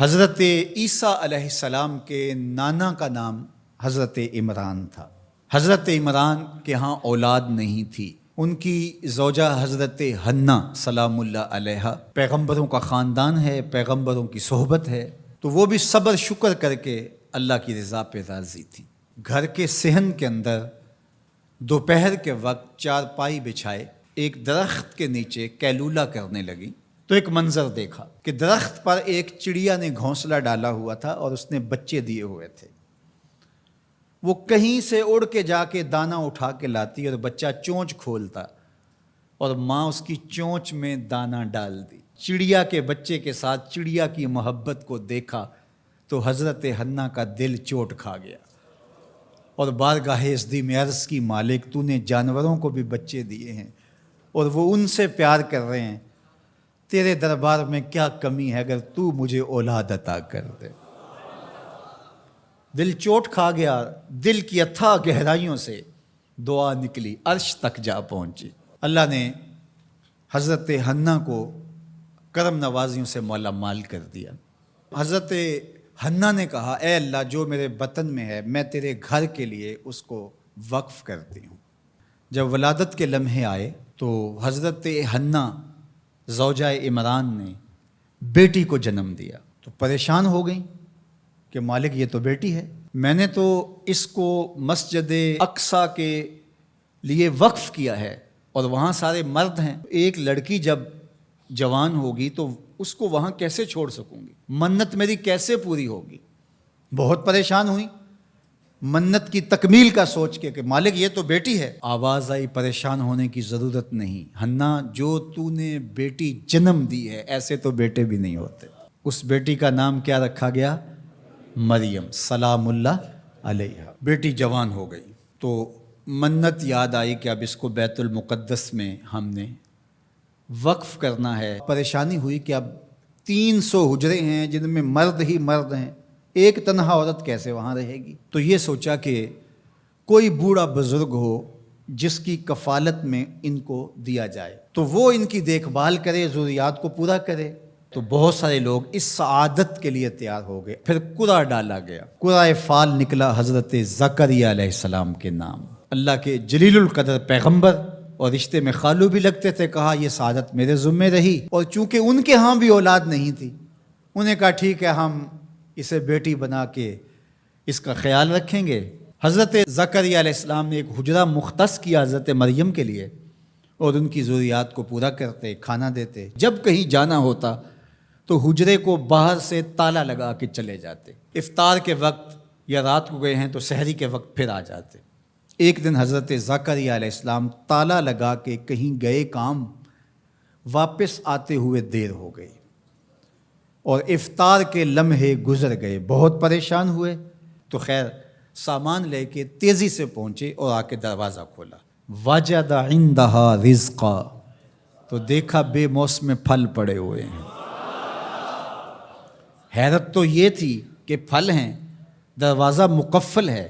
حضرت عیسیٰ علیہ السلام کے نانا کا نام حضرت عمران تھا۔ حضرت عمران کے ہاں اولاد نہیں تھی۔ ان کی زوجہ حضرت حنہ سلام اللہ علیہا پیغمبروں کا خاندان ہے، پیغمبروں کی صحبت ہے، تو وہ بھی صبر شکر کر کے اللہ کی رضا پہ راضی تھی۔ گھر کے صحن کے اندر دوپہر کے وقت چارپائی بچھائے ایک درخت کے نیچے قیلولہ کرنے لگی تو ایک منظر دیکھا کہ درخت پر ایک چڑیا نے گھونسلہ ڈالا ہوا تھا اور اس نے بچے دیے ہوئے تھے۔ وہ کہیں سے اڑ کے جا کے دانہ اٹھا کے لاتی اور بچہ چونچ کھولتا اور ماں اس کی چونچ میں دانہ ڈال دی۔ چڑیا کے بچے کے ساتھ چڑیا کی محبت کو دیکھا تو حضرت حنہ کا دل چوٹ کھا گیا اور بارگاہ ازدی میں عرض کی، مالک تو نے جانوروں کو بھی بچے دیے ہیں اور وہ ان سے پیار کر رہے ہیں، تیرے دربار میں کیا کمی ہے اگر تو مجھے اولاد عطا کر دے۔ دل چوٹ کھا گیا، دل کی اتھاہ گہرائیوں سے دعا نکلی، عرش تک جا پہنچی۔ اللہ نے حضرت حنہ کو کرم نوازیوں سے مالا مال کر دیا۔ حضرت حنہ نے کہا، اے اللہ جو میرے بطن میں ہے میں تیرے گھر کے لیے اس کو وقف کرتی ہوں۔ جب ولادت کے لمحے آئے تو حضرت حنہ زوجہ عمران نے بیٹی کو جنم دیا تو پریشان ہو گئیں کہ مالک یہ تو بیٹی ہے، میں نے تو اس کو مسجد اقصیٰ کے لیے وقف کیا ہے اور وہاں سارے مرد ہیں، ایک لڑکی جب جوان ہوگی تو اس کو وہاں کیسے چھوڑ سکوں گی، منت میری کیسے پوری ہوگی۔ بہت پریشان ہوئی منت کی تکمیل کا سوچ کے کہ مالک یہ تو بیٹی ہے۔ آواز آئی، پریشان ہونے کی ضرورت نہیں حنہ، جو تو نے بیٹی جنم دی ہے ایسے تو بیٹے بھی نہیں ہوتے۔ اس بیٹی کا نام کیا رکھا گیا؟ مریم سلام اللہ علیہا۔ بیٹی جوان ہو گئی تو منت یاد آئی کہ اب اس کو بیت المقدس میں ہم نے وقف کرنا ہے۔ پریشانی ہوئی کہ اب 300 حجرے ہیں جن میں مرد ہی مرد ہیں، ایک تنہا عورت کیسے وہاں رہے گی؟ تو یہ سوچا کہ کوئی بوڑھا بزرگ ہو جس کی کفالت میں ان کو دیا جائے تو وہ ان کی دیکھ بھال کرے، ضروریات کو پورا کرے۔ تو بہت سارے لوگ اس سعادت کے لیے تیار ہو گئے۔ پھر قرعہ ڈالا گیا، قرعہ فال نکلا حضرت زکریا علیہ السلام کے نام۔ اللہ کے جلیل القدر پیغمبر اور رشتے میں خالو بھی لگتے تھے، کہا یہ سعادت میرے ذمہ رہی، اور چونکہ ان کے ہاں بھی اولاد نہیں تھی انہیں کہا ٹھیک ہے ہم اسے بیٹی بنا کے اس کا خیال رکھیں گے۔ حضرت زکریا علیہ السلام نے ایک حجرہ مختص کیا حضرت مریم کے لیے اور ان کی ضروریات کو پورا کرتے، کھانا دیتے۔ جب کہیں جانا ہوتا تو حجرے کو باہر سے تالا لگا کے چلے جاتے، افطار کے وقت یا رات کو گئے ہیں تو سحری کے وقت پھر آ جاتے۔ ایک دن حضرت زکریا علیہ السلام تالا لگا کے کہیں گئے کام، واپس آتے ہوئے دیر ہو گئی اور افطار کے لمحے گزر گئے، بہت پریشان ہوئے تو خیر سامان لے کے تیزی سے پہنچے اور آ کے دروازہ کھولا، وجد عندہا رزقا، تو دیکھا بے موسم پھل پڑے ہوئے ہیں۔ حیرت تو یہ تھی کہ پھل ہیں، دروازہ مقفل ہے،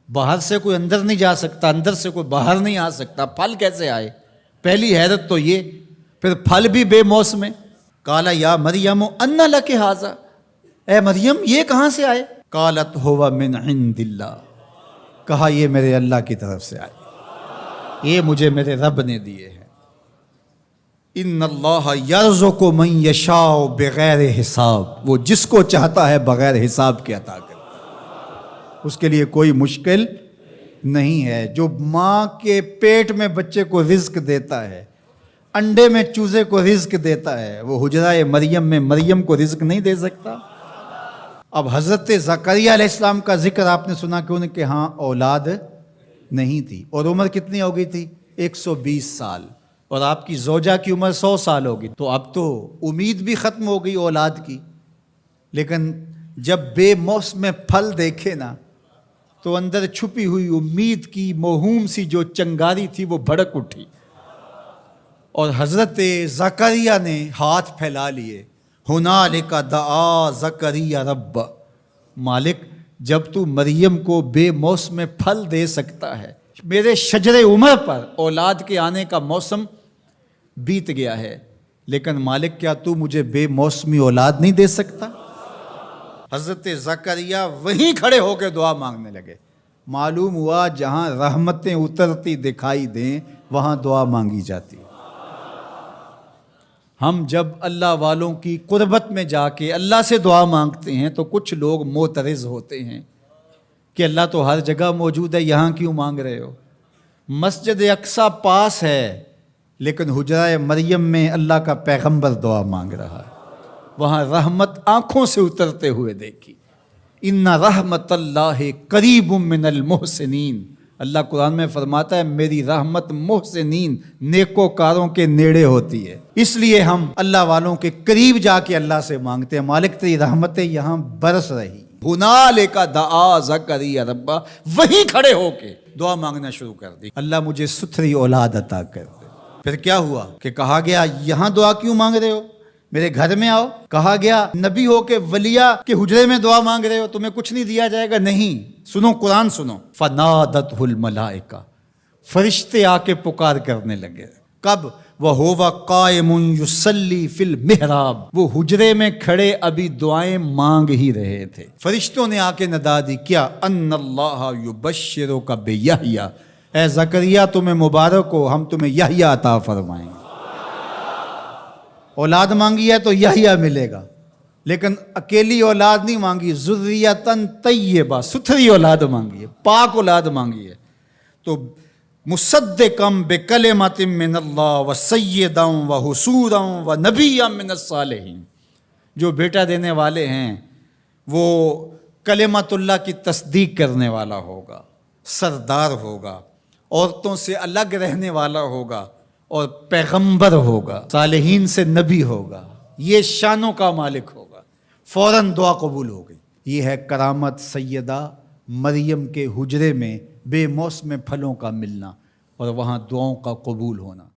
باہر سے کوئی اندر نہیں جا سکتا، اندر سے کوئی باہر نہیں آ سکتا، پھل کیسے آئے؟ پہلی حیرت تو یہ، پھر پھل بھی بے موسم۔ قال یا مریم ان لک ھذا، اے مریم یہ کہاں سے آئے؟ قالت ھو من عند اللہ، کہا یہ میرے اللہ کی طرف سے آئے، یہ مجھے میرے رب نے دیے ہیں۔ ان اللہ یرزق من یشاء بغیر حساب، وہ جس کو چاہتا ہے بغیر حساب کے عطا کرتا ہے، اس کے لیے کوئی مشکل نہیں ہے۔ جو ماں کے پیٹ میں بچے کو رزق دیتا ہے، انڈے میں چوزے کو رزق دیتا ہے، وہ حجرہ مریم میں مریم کو رزق نہیں دے سکتا؟ اب حضرت زکریا علیہ السلام کا ذکر آپ نے سنا کہ ان کے ہاں اولاد نہیں تھی، اور عمر کتنی ہو گئی تھی؟ 120 سال، اور آپ کی زوجہ کی عمر 100 سال ہوگی، تو اب تو امید بھی ختم ہو گئی اولاد کی۔ لیکن جب بے موسم پھل دیکھے نا تو اندر چھپی ہوئی امید کی موہوم سی جو چنگاری تھی وہ بھڑک اٹھی، اور حضرت زکریا نے ہاتھ پھیلا لیے، ہنالک دعا زکریا رب، مالک جب تو مریم کو بے موسم پھل دے سکتا ہے، میرے شجر عمر پر اولاد کے آنے کا موسم بیت گیا ہے، لیکن مالک کیا تو مجھے بے موسمی اولاد نہیں دے سکتا؟ حضرت زکریا وہیں کھڑے ہو کے دعا مانگنے لگے۔ معلوم ہوا جہاں رحمتیں اترتی دکھائی دیں وہاں دعا مانگی جاتی۔ ہم جب اللہ والوں کی قربت میں جا کے اللہ سے دعا مانگتے ہیں تو کچھ لوگ معترض ہوتے ہیں کہ اللہ تو ہر جگہ موجود ہے، یہاں کیوں مانگ رہے ہو؟ مسجد اقصی پاس ہے لیکن حجرہ مریم میں اللہ کا پیغمبر دعا مانگ رہا ہے، وہاں رحمت آنکھوں سے اترتے ہوئے دیکھی۔ ان رحمت اللہ قریب من المحسنین، اللہ قرآن میں فرماتا ہے میری رحمت محسنین نیکوکاروں کے نیڑے ہوتی ہے۔ اس لیے ہم اللہ والوں کے قریب جا کے اللہ سے مانگتے ہیں، مالک تیری رحمتیں یہاں برس رہی۔ ہنالک دعا زکریا ربہ، وہیں کھڑے ہو کے دعا مانگنا شروع کر دی، اللہ مجھے ستھری اولاد عطا کر دے۔ پھر کیا ہوا کہ کہا گیا یہاں دعا کیوں مانگ رہے ہو، میرے گھر میں آؤ۔ کہا گیا نبی ہو کے ولیہ کے حجرے میں دعا مانگ رہے ہو، تمہیں کچھ نہیں دیا جائے گا؟ نہیں، سنو قرآن سنو۔ فنادتہ الملائکہ، فرشتے آ کے پکار کرنے لگے۔ کب؟ وَهُوَ قَائِمٌ يُصَلِّي فِي الْمِحْرَابِ، وہ حجرے میں کھڑے ابھی دعائیں مانگ ہی رہے تھے، فرشتوں نے آ کے ندا دی کیا؟ ان اللہ یبشرک بیحییٰ، اے زکریا تمہیں مبارک ہو، ہم تمہیں یحییٰ عطا فرمائیں گے۔ اولاد مانگی ہے تو یحییٰ ملے گا، لیکن اکیلی اولاد نہیں مانگی، ذریۃً طیبہ، ستھری اولاد مانگی ہے، پاک اولاد مانگی ہے۔ تو مصدقاً بکلمۃ من اللہ وسیداً وحصوراً ونبیاً من الصالحین، جو بیٹا دینے والے ہیں وہ کلمت اللہ کی تصدیق کرنے والا ہوگا، سردار ہوگا، عورتوں سے الگ رہنے والا ہوگا اور پیغمبر ہوگا، صالحین سے نبی ہوگا، یہ شانوں کا مالک ہوگا۔ فوراً دعا قبول ہو گئی۔ یہ ہے کرامت سیدہ مریم کے حجرے میں بے موسم پھلوں کا ملنا اور وہاں دعاؤں کا قبول ہونا۔